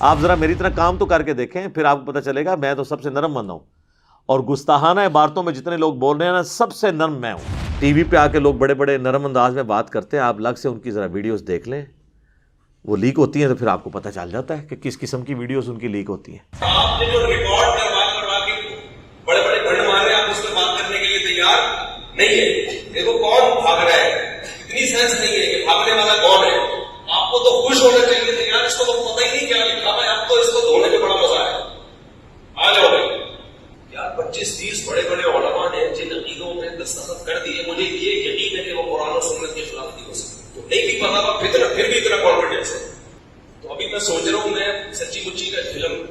آپ ذرا میری طرح کام تو کر کے دیکھیں، پھر آپ کو پتہ چلے گا میں تو سب سے نرم بندہ ہوں، اور گستاخانہ عبارتوں میں جتنے لوگ بول رہے ہیں نا، سب سے نرم میں ہوں۔ ٹی وی پہ آ کے لوگ بڑے بڑے نرم انداز میں بات کرتے ہیں، آپ الگ سے ان کی ذرا ویڈیوز دیکھ لیں، وہ لیک ہوتی ہیں تو پھر آپ کو پتہ چل جاتا ہے کہ کس قسم کی ویڈیوز ان کی لیک ہوتی ہیں۔ آپ نے جو ریکارڈ کروا کے بڑے بڑے بھنڈ مار رہے ہیں، آپ اس پہ بات کرنے کے لیے تیار نہیں ہے۔ دیکھو کون بھاگ رہا ہے، اتنی سینس نہیں ہے کہ بھاگنے والا کون ہے۔ آپ کو تو خوش ہونا چاہیے تھے یار، اس کو تو پتہ ہی نہیں کیا لکھا ہے، اب تو اس کو دھونے میں بڑا مزہ ہے۔ آ جاؤ بھائی یار، 25-30 بڑے بڑے علماء نے جن عقیدوں میں دستخط کر دیے، مجھے یہ یقین ہے کہ وہ قرآن و سنت کے خلاف نہیں ہو سکتی، تو نہیں بھی پتا پھر بھی اتنا کانفیڈینس ہے۔ تو ابھی میں سوچ رہا ہوں، میں سچی مچی کا فلم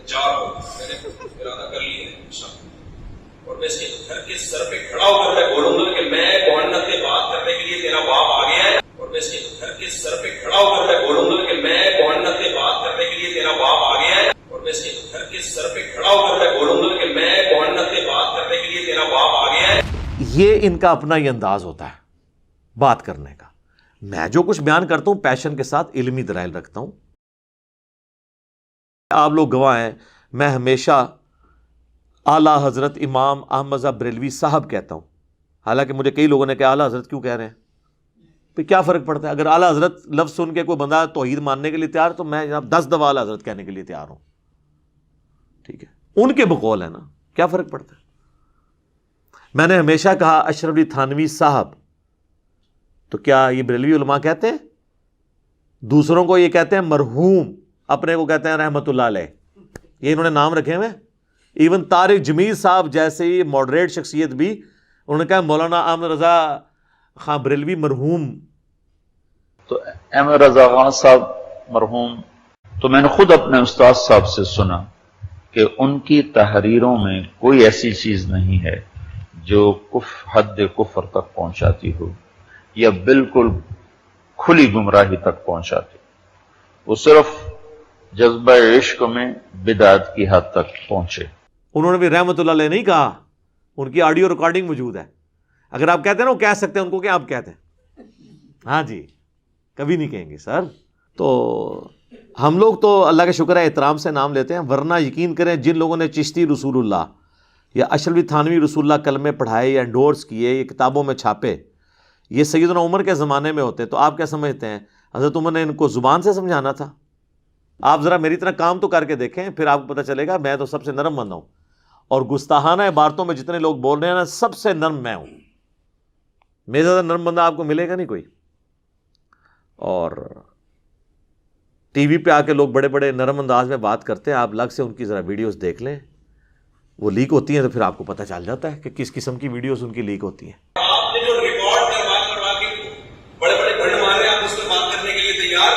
چار ہوں، میں نے ارادہ کر لی ہے انشاءاللہ، اور میں اس کے گھر کے سر پہ کھڑا ہو کر میں بولوں گا کہ میں محنت سے بات کرنے کے لیے تیرا باپ آ گیا ہے، اور میں اس کے گھر کے سر پہ کھڑا ہو کر میں بولوں گا کہ میں محنت سے بات کرنے کے لیے تیرا باپ آ گیا ہے، اور میں اس کے گھر کے سر پہ کھڑا ہو کر میں بولوں گا کہ میں محنت سے بات کرنے کے لیے تیرا باپ آ گیا ہے۔ یہ ان کا اپنا ہی انداز ہوتا ہے بات کرنے کا۔ میں جو کچھ بیان کرتا ہوں پیشن کے ساتھ علمی دلائل رکھتا ہوں، آپ لوگ گواہ ہیں، میں ہمیشہ اعلیٰ حضرت امام احمد رضا بریلوی صاحب کہتا ہوں، حالانکہ مجھے کئی لوگوں نے کہا اعلیٰ حضرت کیوں کہہ رہے ہیں، پھر کیا فرق پڑتا ہے؟ اگر اعلیٰ حضرت لفظ سن کے کوئی بندہ توحید ماننے کے لیے تیار، تو میں جناب 10 دفعہ اعلیٰ حضرت کہنے کے لیے تیار ہوں، ٹھیک ہے، ان کے بقول ہے نا، کیا فرق پڑتا ہے؟ میں نے ہمیشہ کہا اشرف علی تھانوی صاحب، تو کیا یہ بریلوی علماء کہتے ہیں؟ دوسروں کو یہ کہتے ہیں مرحوم، اپنے کو کہتے ہیں رحمت اللہ علیہ، یہ انہوں نے نام رکھے ہوئے۔ ایون طارق جمیل صاحب جیسے ماڈریٹ شخصیت بھی انہوں نے کہا مولانا احمد رضا خان بریلوی مرحوم۔ تو احمد رضا خان صاحب مرحوم، تو میں نے خود اپنے استاد صاحب سے سنا کہ ان کی تحریروں میں کوئی ایسی چیز نہیں ہے جو حد کفر تک پہنچاتی ہو یا بالکل کھلی گمراہی تک پہنچاتی، وہ صرف جذبہ عشق میں بدعت کی حد تک پہنچے۔ انہوں نے بھی رحمت اللہ علیہ نہیں کہا، ان کی آڈیو ریکارڈنگ موجود ہے، اگر آپ کہتے ہیں نا وہ کہہ سکتے ہیں، ان کو کیا آپ کہتے ہیں؟ ہاں جی، کبھی نہیں کہیں گے سر۔ تو ہم لوگ تو اللہ کا شکر ہے احترام سے نام لیتے ہیں، ورنہ یقین کریں جن لوگوں نے چشتی رسول اللہ یا اشرف علی تھانوی رسول اللہ کلمے پڑھائے یا انڈورس کیے یا کتابوں میں چھاپے، یہ سیدنا عمر کے زمانے میں ہوتے، تو آپ کیا سمجھتے ہیں حضرت عمر نے ان کو زبان سے سمجھانا تھا؟ آپ ذرا میری طرح کام تو کر کے دیکھیں، پھر آپ کو پتہ چلے گا میں تو سب سے نرم بندہ ہوں، اور گستاخانہ عبارتوں میں جتنے لوگ بول رہے ہیں نا، سب سے نرم میں ہوں، میرے زیادہ نرم بندہ آپ کو ملے گا نہیں کوئی۔ اور ٹی وی پہ آ کے لوگ بڑے بڑے نرم انداز میں بات کرتے ہیں، آپ الگ سے ان کی ذرا ویڈیوز دیکھ لیں، وہ لیک ہوتی ہیں تو پھر آپ کو پتہ چل جاتا ہے کہ کس قسم کی ویڈیوز ان کی لیک ہوتی ہیں۔ آپ نے جو ریکارڈ کروا کے بڑے بڑے بھنڈ مار رہے ہیں، آپ اس پہ بات کرنے کے لیے تیار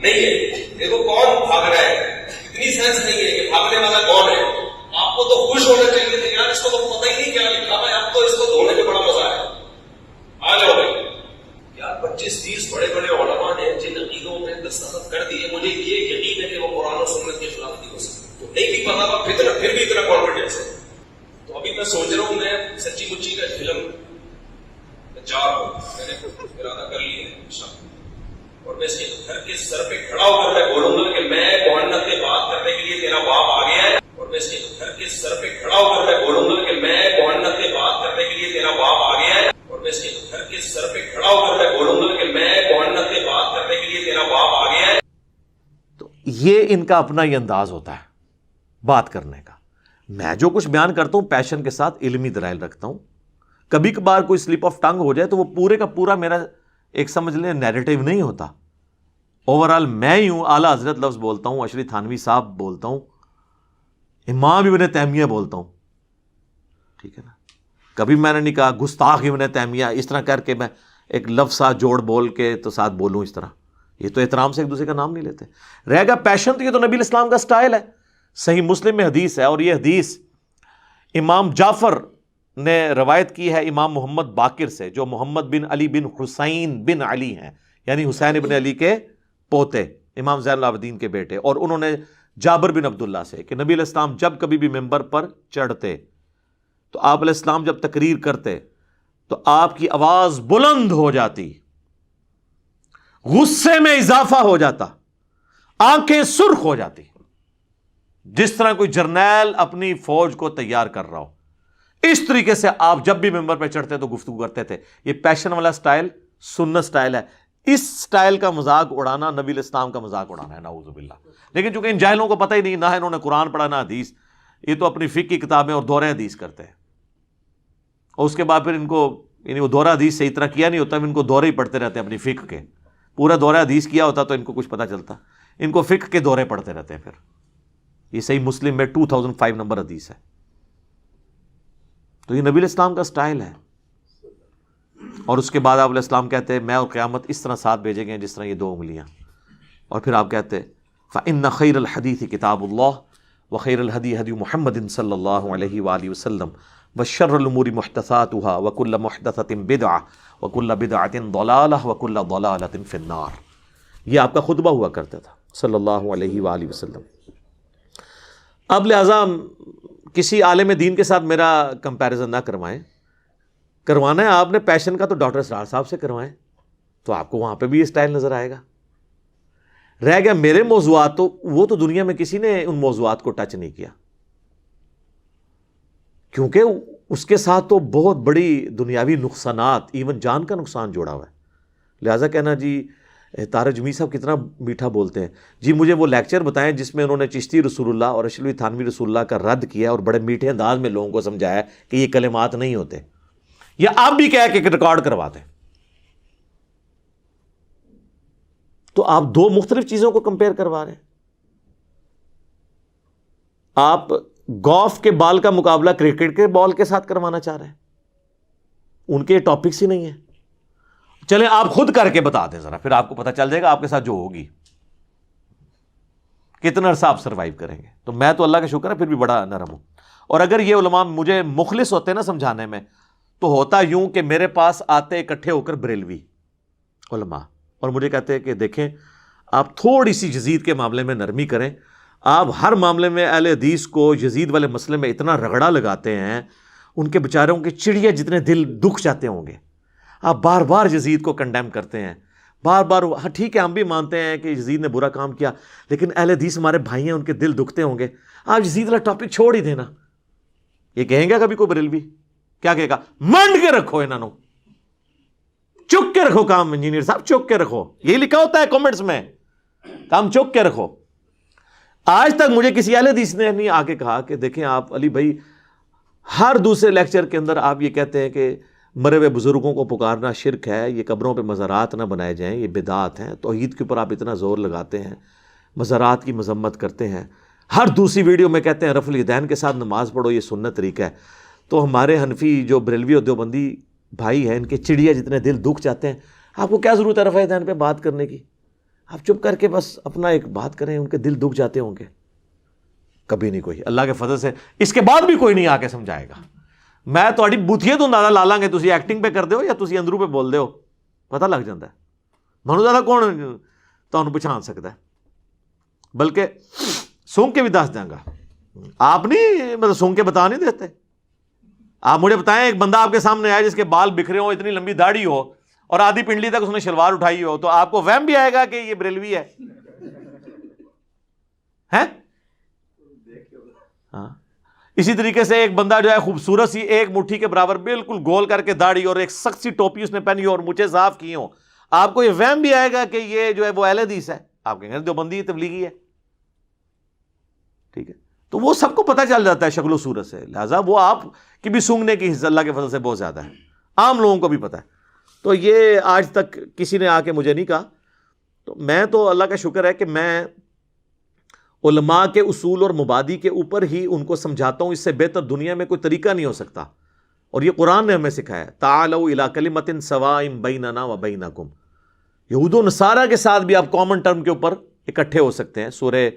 نہیں ہے۔ دیکھو کون بھاگ رہا ہے، اتنی سینس نہیں ہے کہ بھاگنے والا کون ہے۔ آپ کو تو خوش ہونا چاہیے تھے یار، اس کو تو پتہ ہی نہیں کیا لکھا ہے، اب تو اس کو دھونے میں بڑا مزہ ہے۔ آ جاؤ بھائی یار، 25-30 بڑے بڑے علماء نے جن عقیدوں میں دستخط کر دیے، مجھے یہ یقین ہے کہ وہ قرآن و سنت کے خلاف نہیں ہو سکتی، تو نہیں بھی پتا پھر بھی اتنا کانفیڈینس ہے۔ تو ابھی میں سوچ رہا ہوں، میں سچی مچی کا فلم چار ہوں، میں نے ارادہ کر لی ہے انشاءاللہ، اور میں اس کے گھر کے سر پہ کھڑا ہو کر میں بولوں گا کہ میں محنت سے بات کرنے کے لیے تیرا باپ آ گیا ہے، اور میں اس کے گھر کے سر پہ کھڑا ہو کر میں بولوں گا کہ میں محنت سے بات کرنے کے لیے تیرا باپ آ گیا ہے، اور میں اس کے گھر کے سر پہ کھڑا ہو کر میں بولوں گا کہ میں محنت سے بات کرنے کے لیے تیرا باپ آ گیا ہے۔ تو یہ ان کا اپنا ہی انداز ہوتا ہے بات کرنے کا۔ میں جو کچھ بیان کرتا ہوں پیشن کے ساتھ علمی دلائل رکھتا ہوں، کبھی کبھار کوئی سلپ آف ٹنگ ہو جائے تو وہ پورے کا پورا میرا ایک سمجھ لیں نیریٹو نہیں ہوتا، اوورال میں ہی ہوں، اعلیٰ حضرت لفظ بولتا ہوں، اشرف تھانوی صاحب بولتا ہوں، امام ابن تیمیہ بولتا ہوں، ٹھیک ہے نا، کبھی میں نے نہیں کہا گستاخ ابن تیمیہ اس طرح کر کے میں ایک لفظ ساتھ جوڑ بول کے تو ساتھ بولوں اس طرح، یہ تو احترام سے ایک دوسرے کا نام نہیں لیتے۔ رہ گا پیشن، تو یہ تو نبی الاسلام کا سٹائل ہے، صحیح مسلم میں حدیث ہے، اور یہ حدیث امام جعفر نے روایت کی ہے امام محمد باقر سے، جو محمد بن علی بن حسین بن علی ہیں، یعنی حسین ابن علی کے پوتے، امام زین العابدین کے بیٹے، اور انہوں نے جابر بن عبداللہ سے کہ نبی علیہ السلام جب کبھی بھی ممبر پر چڑھتے تو آپ علیہ السلام جب تقریر کرتے تو آپ کی آواز بلند ہو جاتی، غصے میں اضافہ ہو جاتا، آنکھیں سرخ ہو جاتی، جس طرح کوئی جرنیل اپنی فوج کو تیار کر رہا ہو، اس طریقے سے آپ جب بھی ممبر پہ چڑھتے تو گفتگو کرتے تھے۔ یہ پیشن والا سٹائل سنت سٹائل ہے، اس سٹائل کا مذاق اڑانا نبی الاسلام کا مذاق اڑانا ہے، نعوذ باللہ۔ لیکن چونکہ ان جاہلوں کو پتہ ہی نہیں، نہ انہوں نے قرآن پڑھا نہ حدیث، یہ تو اپنی فقہ کی کتابیں اور دورہ حدیث کرتے ہیں، اور اس کے بعد پھر ان کو یعنی وہ دورہ حدیث صحیح طرح کیا نہیں ہوتا، ان کو دورے ہی پڑھتے رہتے ہیں اپنی فقہ کے۔ پورا دورہ حدیث کیا ہوتا تو ان کو کچھ پتہ چلتا، ان کو فقہ کے دورے پڑھتے رہتے ہیں۔ پھر یہ صحیح مسلم میں 2005 نمبر حدیث ہے۔ تو یہ نبی الاسلام کا سٹائل ہے۔ اور اس کے بعد آپ علیہ السلام کہتے ہیں میں اور قیامت اس طرح ساتھ بھیجے گئے جس طرح یہ 2 انگلیاں۔ اور پھر آپ کہتے ہیں فَإِنَّ خَيْرَ الْحَدِيثِ كِتَابُ اللَّهِ وَخَيْرَ الْهَدِي هَدْيُ مُحَمَّدٍ صلی اللہ علیہ وآلہ وسلم وَشَرَّ الْأُمُورِ مُحْدَثَاتُهَا وَكُلَّ مُحْدَثَةٍ بِدْعَةٍ وَكُلَّ بِدْعَةٍ ضَلَالَةٍ وَكُلَّ ضَلَالَةٍ فِي النَّارِ۔ یہ آپ کا خطبہ ہوا کرتا تھا صلی اللہ علیہ وآلہ وسلم۔ اب لہٰذا کسی عالم دین کے ساتھ میرا کمپیریزن نہ کروانا ہے آپ نے پیشن کا تو ڈاکٹر اسرار صاحب سے کروائیں، تو آپ کو وہاں پہ بھی یہ سٹائل نظر آئے گا۔ رہ گیا میرے موضوعات، تو وہ تو دنیا میں کسی نے ان موضوعات کو ٹچ نہیں کیا، کیونکہ اس کے ساتھ تو بہت بڑی دنیاوی نقصانات، ایون جان کا نقصان جوڑا ہوا ہے۔ لہٰذا کہنا جی طارق جمیل صاحب کتنا میٹھا بولتے ہیں، جی مجھے وہ لیکچر بتائیں جس میں انہوں نے چشتی رسول اللہ اور اشرفی تھانوی رسول اللہ کا رد کیا اور بڑے میٹھے انداز میں لوگوں کو سمجھایا کہ یہ کلمات نہیں ہوتے، یا آپ بھی کہہ کے ریکارڈ کرواتے ہیں۔ تو آپ 2 مختلف چیزوں کو کمپیئر کروا رہے ہیں۔ آپ گولف کے بال کا مقابلہ کرکٹ کے بال کے ساتھ کروانا چاہ رہے ہیں، ان کے ٹاپکس ہی نہیں ہیں۔ چلیں آپ خود کر کے بتا دیں ذرا، پھر آپ کو پتہ چل جائے گا آپ کے ساتھ جو ہوگی کتنا عرصہ آپ سروائیو کریں گے۔ تو میں تو اللہ کا شکر ہے پھر بھی بڑا نرم ہوں، اور اگر یہ علماء مجھے مخلص ہوتے نا سمجھانے میں، تو ہوتا یوں کہ میرے پاس آتے اکٹھے ہو کر بریلوی علماء اور مجھے کہتے ہیں کہ دیکھیں آپ تھوڑی سی یزید کے معاملے میں نرمی کریں، آپ ہر معاملے میں اہل حدیث کو یزید والے مسئلے میں اتنا رگڑا لگاتے ہیں، ان کے بیچاروں کے چڑیا جتنے دل دکھ جاتے ہوں گے، آپ بار بار یزید کو کنڈیم کرتے ہیں، بار بار۔ ہاں ٹھیک ہے ہم بھی مانتے ہیں کہ یزید نے برا کام کیا، لیکن اہل حدیث ہمارے بھائی ہیں، ان کے دل دکھتے ہوں گے، آپ یزید والا ٹاپک چھوڑ ہی دینا۔ یہ کہیں گے کبھی کوئی بریلوی؟ کیا کہے گا؟ منڈ کے رکھو انہوں نے، چک کے رکھو کام، انجینئر صاحب چک کے رکھو، یہی لکھا ہوتا ہے کامنٹس میں، کام چک کے رکھو۔ آج تک مجھے کسی اہل حدیث نے نہیں آ کے کہا کہ دیکھیں آپ علی بھائی ہر دوسرے لیکچر کے اندر آپ یہ کہتے ہیں کہ مرے ہوئے بزرگوں کو پکارنا شرک ہے، یہ قبروں پہ مزارات نہ بنائے جائیں، یہ بدعات ہیں، توحید کے اوپر آپ اتنا زور لگاتے ہیں، مزارات کی مذمت کرتے ہیں، ہر دوسری ویڈیو میں کہتے ہیں رفع الیدین کے ساتھ نماز پڑھو، یہ سنت طریقہ ہے۔ تو ہمارے حنفی جو بریلوی اور دیوبندی بھائی ہیں، ان کے چڑیا جتنے دل دکھ جاتے ہیں، آپ کو کیا ضرورت ہے رفع الیدین پہ بات کرنے کی؟ آپ چپ کر کے بس اپنا ایک بات کریں، ان کے دل دکھ جاتے ہوں گے۔ کبھی نہیں کوئی، اللہ کے فضل سے اس کے بعد بھی کوئی نہیں آ کے سمجھائے گا۔ میں تھوڑی بوتھیے تو اندازہ لا لیں گے تسی ایکٹنگ پہ کر دے ہو یا تسی اندروں پہ بول دے ہو، پتہ لگ جاتا ہے۔ منو زیادہ کون تمہیں پچھان سکتا ہے؟ بلکہ سونگ کے بھی دس دیں گا، آپ نہیں مطلب سونگ کے بتا نہیں دیتے۔ آپ مجھے بتائیں ایک بندہ آپ کے سامنے آئے جس کے بال بکھرے ہوں، اتنی لمبی داڑھی ہو اور آدھی پنڈلی تک اس نے شلوار اٹھائی ہو، تو آپ کو وہم بھی آئے گا کہ یہ بریلوی ہے؟ ہاں اسی طریقے سے ایک بندہ جو ہے خوبصورت سی ایک مٹھی کے برابر بالکل گول کر کے داڑھی اور ایک سخت سی ٹوپی اس نے پہنی ہو اور مجھے صاف کی ہوں، آپ کو یہ وہم بھی آئے گا کہ یہ جو ہے وہ اہل حدیث ہے؟ آپ کہیں گے دیوبندی تبلیغی ہے، ٹھیک ہے۔ تو وہ سب کو پتہ چل جاتا ہے شکل و صورت سے، لہٰذا وہ آپ کی بھی سونگنے کی حصہ اللہ کے فضل سے بہت زیادہ ہے، عام لوگوں کو بھی پتہ ہے۔ تو یہ آج تک کسی نے آ کے مجھے نہیں کہا، تو میں تو اللہ کا شکر ہے کہ میں علماء کے اصول اور مبادی کے اوپر ہی ان کو سمجھاتا ہوں، اس سے بہتر دنیا میں کوئی طریقہ نہیں ہو سکتا، اور یہ قرآن نے ہمیں سکھایا ہے، تعالوا الی کلمۃ سواء بیننا و بینکم۔ یہود و نصارہ کے ساتھ بھی آپ کامن ٹرم کے اوپر اکٹھے ہو سکتے ہیں، سورہ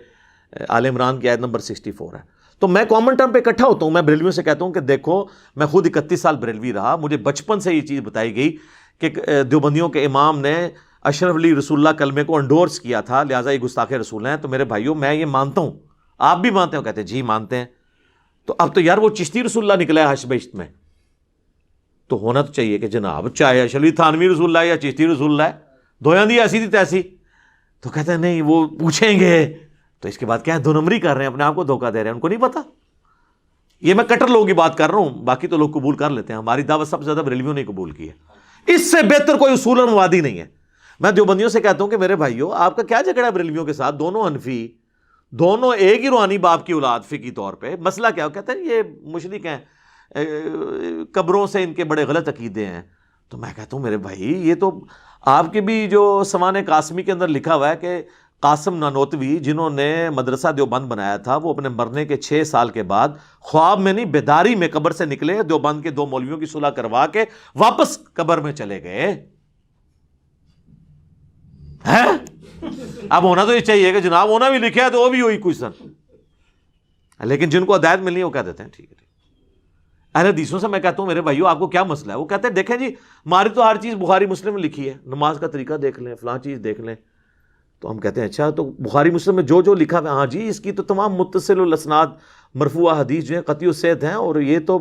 آل عمران کی آیت نمبر 64 ہے۔ تو میں کامن ٹرم پہ اکٹھا ہوتا ہوں، میں بریلویوں سے کہتا ہوں کہ دیکھو میں خود 31 سال بریلوی رہا، مجھے بچپن سے یہ چیز بتائی گئی کہ دیوبندیوں کے امام نے اشرف علی رسول اللہ کلمے کو انڈورس کیا تھا، لہٰذا یہ گستاخ رسول ہیں۔ تو میرے بھائیوں میں یہ مانتا ہوں، آپ بھی مانتے ہو؟ کہتے ہیں جی مانتے ہیں۔ تو اب تو یار وہ چشتی رسول اللہ نکلا ہے حشر بہشت میں، تو ہونا تو چاہیے کہ جناب چاہے اشرف علی تھانوی رسول اللہ یا چشتی رسول اللہ ہے، دویاں دی ایسی تھی تیسی، تو کہتے ہیں نہیں وہ پوچھیں گے. تو اس کے بعد کیا ہے, 2 نمبری کر رہے ہیں, اپنے آپ کو دھوکہ دے رہے ہیں, ان کو نہیں پتا. یہ میں کٹر لوگوں کی بات کر رہا ہوں, باقی تو لوگ قبول کر لیتے ہیں. ہماری دعوت سب سے زیادہ بریلویوں نے قبول کی ہے. اس سے بہتر کوئی اصول اور موادی نہیں ہے. میں دیوبندیوں سے کہتا ہوں کہ میرے بھائیو, آپ کا کیا جھگڑا ہے بریلویوں کے ساتھ؟ دونوں حنفی, دونوں ایک ہی روحانی باپ کی اولاد فقہی طور پہ. مسئلہ کیا ہو؟ کہتے ہیں یہ مشرک ہیں, قبروں سے ان کے بڑے غلط عقیدے ہیں. تو میں کہتا ہوں میرے بھائی, یہ تو آپ کے بھی جو سمان قاسمی کے اندر لکھا ہوا ہے کہ قاسم نانوتوی جنہوں نے مدرسہ دیوبند بنایا تھا, وہ اپنے مرنے کے 6 سال کے بعد خواب میں نہیں بیداری میں قبر سے نکلے, دیوبند کے 2 مولویوں کی صلح کروا کے واپس قبر میں چلے گئے. اب ہونا تو یہ چاہیے کہ جناب ہونا بھی لکھا ہے تو وہ بھی ہوئی کوئی سن, لیکن جن کو ہدایت ملنی ہے وہ کہہ دیتے ہیں ٹھیک ہے. اہل حدیثوں سے میں کہتا ہوں میرے بھائیو آپ کو کیا مسئلہ ہے؟ وہ کہتے ہیں دیکھیں جی ہماری تو ہر چیز بخاری مسلم میں لکھی ہے, نماز کا طریقہ دیکھ لیں, فلاں چیز دیکھ لیں. تو ہم کہتے ہیں اچھا تو بخاری مسلم میں جو جو لکھا ہے, ہاں جی اس کی تو تمام متصل الاسناد مرفوع حدیث جو ہیں قطعی الصحت ہیں, اور یہ تو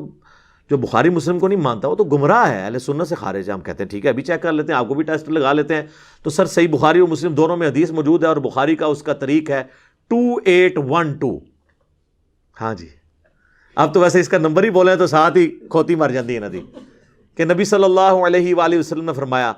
جو بخاری مسلم کو نہیں مانتا وہ تو گمراہ ہے, اہل سنت سے خارج ہے. ہم کہتے ہیں ٹھیک ہے ابھی چیک کر لیتے ہیں, آپ کو بھی ٹیسٹ لگا لیتے ہیں. تو سر صحیح بخاری اور مسلم دونوں میں حدیث موجود ہے, اور بخاری کا اس کا طریق ہے 2812. ہاں جی, اب تو ویسے اس کا نمبر ہی بولے تو ساتھ ہی کھوتی مر جاتی ہے ندی, کہ نبی صلی اللہ علیہ وآلہ وسلم نے فرمایا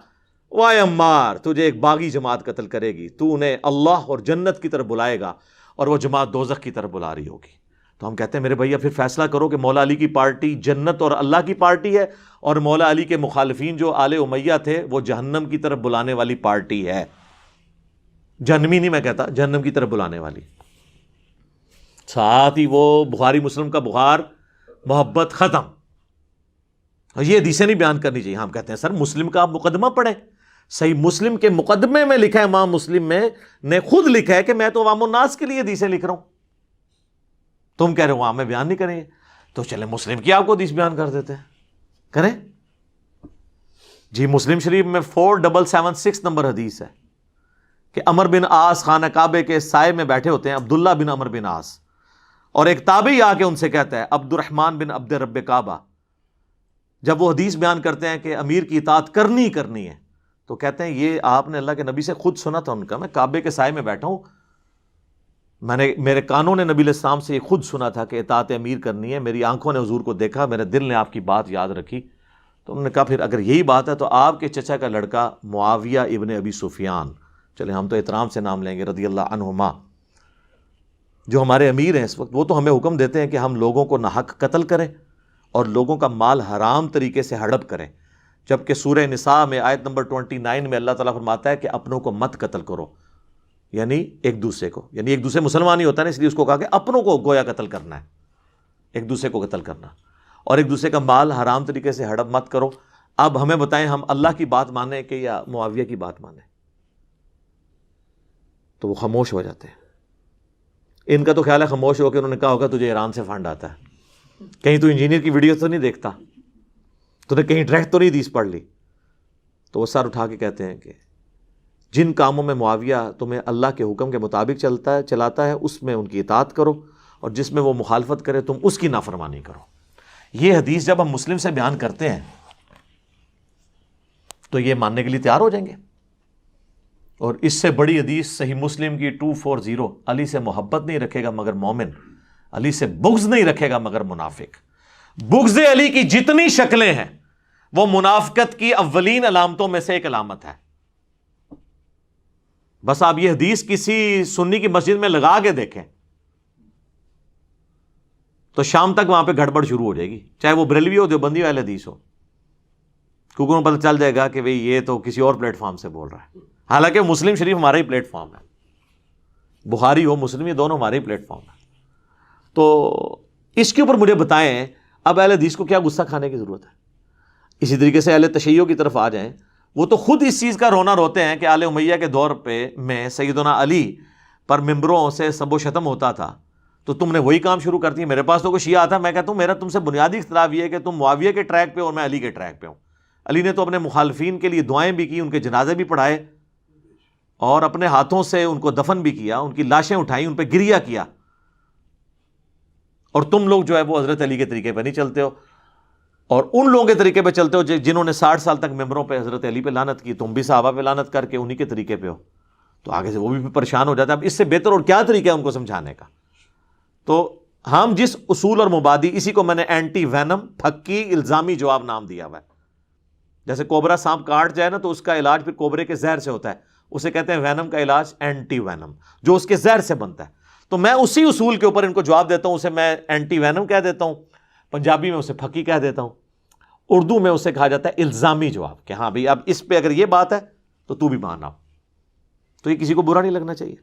وائے عمار تجھے ایک باغی جماعت قتل کرے گی, تو انہیں اللہ اور جنت کی طرف بلائے گا اور وہ جماعت دوزخ کی طرف بلا رہی ہوگی. تو ہم کہتے ہیں میرے بھیا پھر فیصلہ کرو کہ مولا علی کی پارٹی جنت اور اللہ کی پارٹی ہے, اور مولا علی کے مخالفین جو آل امیہ تھے وہ جہنم کی طرف بلانے والی پارٹی ہے. جہنمی نہیں میں کہتا, جہنم کی طرف بلانے والی. ساتھ ہی وہ بخاری مسلم کا بخار محبت ختم. یہ حدیثیں نہیں بیان کرنی چاہیے. ہم کہتے ہیں سر مسلم کا آپ مقدمہ پڑھیں, صحیح مسلم کے مقدمے میں لکھا ہے, امام مسلم میں نے خود لکھا ہے کہ میں تو عوام الناس کے لیے حدیثیں لکھ رہا ہوں. تم کہہ رہے ہو وہاں میں بیان نہیں کریں گے, تو چلے مسلم کی آپ کو حدیث بیان کر دیتے ہیں, کریں جی. مسلم شریف میں 4776 نمبر حدیث ہے کہ عمر بن عاص خانہ کعبے کے سائے میں بیٹھے ہوتے ہیں, عبداللہ بن عمر بن عاص, اور ایک تابعی آ کے ان سے کہتا ہے عبد الرحمن بن عبد رب کعبہ, جب وہ حدیث بیان کرتے ہیں کہ امیر کی اطاعت کرنی ہے, تو کہتے ہیں یہ آپ نے اللہ کے نبی سے خود سنا تھا ان کا, میں کعبے کے سائے میں بیٹھا ہوں, میں نے میرے کانوں نے نبی علیہ السلام سے یہ خود سنا تھا کہ اطاعت امیر کرنی ہے, میری آنکھوں نے حضور کو دیکھا, میرے دل نے آپ کی بات یاد رکھی. تو انہوں نے کہا پھر اگر یہی بات ہے تو آپ کے چچا کا لڑکا معاویہ ابن ابی سفیان, چلے ہم تو احترام سے نام لیں گے, رضی اللہ عنہما, جو ہمارے امیر ہیں اس وقت, وہ تو ہمیں حکم دیتے ہیں کہ ہم لوگوں کو ناحق قتل کریں اور لوگوں کا مال حرام طریقے سے ہڑپ کریں, جبکہ سورہ نساء میں آیت نمبر 29 میں اللہ تعالیٰ فرماتا ہے کہ اپنوں کو مت قتل کرو, یعنی ایک دوسرے کو, یعنی ایک دوسرے مسلمان ہی ہوتا ہے نا, اس لیے اس کو کہا کہ اپنوں کو گویا قتل کرنا ہے, ایک دوسرے کو قتل کرنا, اور ایک دوسرے کا مال حرام طریقے سے ہڑپ مت کرو. اب ہمیں بتائیں ہم اللہ کی بات مانیں کہ یا معاویہ کی بات مانیں؟ تو وہ خاموش ہو جاتے ہیں. ان کا تو خیال ہے خاموش ہو کے انہوں نے کہا ہوگا تجھے ایران سے فنڈ آتا ہے, کہیں تو انجینئر کی ویڈیو تو نہیں دیکھتا, تو نے کہیں ڈائریکٹ تو نہیں حدیث پڑھ لی. تو وہ سر اٹھا کے کہتے ہیں کہ جن کاموں میں معاویہ تمہیں اللہ کے حکم کے مطابق چلاتا ہے اس میں ان کی اطاعت کرو, اور جس میں وہ مخالفت کرے تم اس کی نافرمانی کرو. یہ حدیث جب ہم مسلم سے بیان کرتے ہیں تو یہ ماننے کے لیے تیار ہو جائیں گے. اور اس سے بڑی حدیث صحیح مسلم کی 240, علی سے محبت نہیں رکھے گا مگر مومن, علی سے بغض نہیں رکھے گا مگر منافق. بغض علی کی جتنی شکلیں ہیں وہ منافقت کی اولین علامتوں میں سے ایک علامت ہے. بس آپ یہ حدیث کسی سنی کی مسجد میں لگا کے دیکھیں تو شام تک وہاں پہ گڑبڑ شروع ہو جائے گی, چاہے وہ بریلوی ہو, دیوبندی ہو, اہل حدیث ہو, کیونکہ انہیں پتہ چل جائے گا کہ بھئی یہ تو کسی اور پلیٹ فارم سے بول رہا ہے, حالانکہ مسلم شریف ہمارا ہی پلیٹ فارم ہے, بخاری ہو مسلم یہ دونوں ہمارے ہی پلیٹ فارم ہے. تو اس کے اوپر مجھے بتائیں اب اہل حدیث کو کیا غصہ کھانے کی ضرورت ہے؟ اسی طریقے سے اہل تشیع کی طرف آ جائیں, وہ تو خود اس چیز کا رونا روتے ہیں کہ آل امیہ کے دور پہ میں سیدنا علی پر ممبروں سے سب و شتم ہوتا تھا, تو تم نے وہی کام شروع کر دی. میرے پاس تو کوئی شیعہ آتا, میں کہتا ہوں میرا تم سے بنیادی اختلاف یہ ہے کہ تم معاویہ کے ٹریک پہ اور میں علی کے ٹریک پہ ہوں. علی نے تو اپنے مخالفین کے لیے دعائیں بھی کی, ان کے جنازے بھی پڑھائے, اور اپنے ہاتھوں سے ان کو دفن بھی کیا, ان کی لاشیں اٹھائیں, ان پہ گریہ کیا. اور تم لوگ جو ہے وہ حضرت علی کے طریقے پہ نہیں چلتے ہو, اور ان لوگوں کے طریقے پہ چلتے ہو جنہوں نے 60 سال تک ممبروں پہ حضرت علی پہ لعنت کی. تم بھی صحابہ پہ لعنت کر کے انہی کے طریقے پہ ہو. تو آگے سے وہ بھی پریشان ہو جاتا ہے. اب اس سے بہتر اور کیا طریقہ ہے ان کو سمجھانے کا؟ تو ہم جس اصول اور مبادی، اسی کو میں نے اینٹی وینم، پھکی الزامی جواب نام دیا ہوا ہے. جیسے کوبرا سانپ کاٹ جائے نا تو اس کا علاج پھر کوبرے کے زہر سے ہوتا ہے، اسے کہتے ہیں وینم کا علاج اینٹی وینم، جو اس کے زہر سے بنتا ہے. تو میں اسی اصول کے اوپر ان کو جواب دیتا ہوں، اسے میں اینٹی وینم کہہ دیتا ہوں، پنجابی میں اسے پھکی کہہ دیتا ہوں، اردو میں اسے کہا جاتا ہے الزامی جواب، کہ ہاں بھئی اب اس پہ اگر یہ بات ہے تو بھی مانا. تو یہ کسی کو برا نہیں لگنا چاہیے.